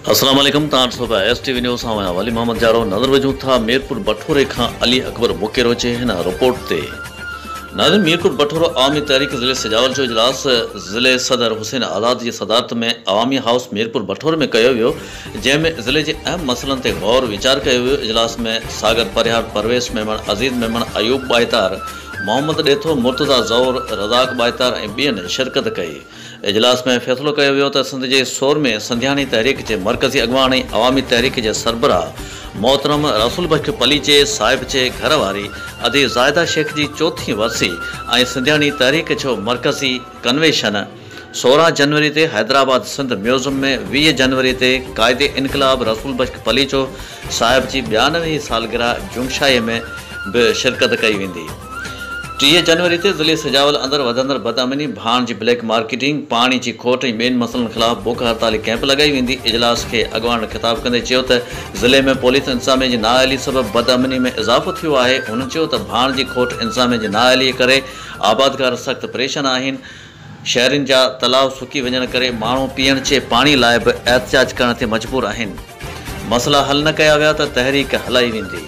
अस्सलाम वालेकुम। STV news आहियां वली मोहम्मद जारो। नज़र वजूं था मीरपुर बठोरे खां अली अकबर मुकेरो जे हिन रिपोर्ट ते। नाज़रीन, मीरपुर बठोरो अवामी तहरीक ज़िले सिजावल जो इजलास ज़िले सदर हुसैन आज़ाद की सदारत में अवामी हाउस मीरपुर बठोरे में कयो वियो, जंहिंमें ज़िले के अहम मसइलनि ते गौर वीचार कयो वियो। इजलास में सागर परिहार, परवेश मेमण, अज़ीज़ मेमण, अयूब बाइतार, मोहम्मद डेथो, मुर्तज़ा ज़ौर, रज़ाक बाइतार ऐं ॿियनि शिरकत कई। इजलास में फ़ैसिलो कयो वियो त सिंध जे सोर में सिंधियाणी तहरीक के मरकज़ी अॻवान ऐं अवामी तहरीक के सरबराह मोहतरम रसूल बख्श पली जे साहिब जे घरवारी अदी ज़ायदा शेख की चौथी वरसी ऐं सिंधियाणी तहरीक जो मरकज़ी कन्वेंशन 16 जनवरी ते हैदराबाद सिंध म्यूज़ियम में 20 जनवरी ते कायदे इनकलाब रसूल बख्श पली जो साहिब की 92वीं सालगिरह जुमशाई में भी शिरकत कई वेंदी। 30 जनवरी ते ज़िले सिजावल अंदर वधंदड़ बदअमनी, भाण की ब्लैक मार्केटिंग, पानी की खोट ऐं ॿियनि मसइलनि ख़िलाफ़ बुख हड़ताली कैंप लगाई वेंदी। इजलास के अॻवान ख़िताब कंदे चयो त ज़िले में पुलिस इंतज़ामिया की नाअहली सबब बदअमनी में इज़ाफ़ो थियो आहे। हुन चयो त भाण की खोट इंतज़ामिया की नाअहली करे आबादगार सख़्त परेशान आहिनि। शहरनि जा तलाव सुकी वञण करे माण्हू पीअण जे पाणी लाइ बि एहतिजाज करण ते मजबूर आहिनि। मसइला हल न कया विया त तहरीक हलाई वेंदी।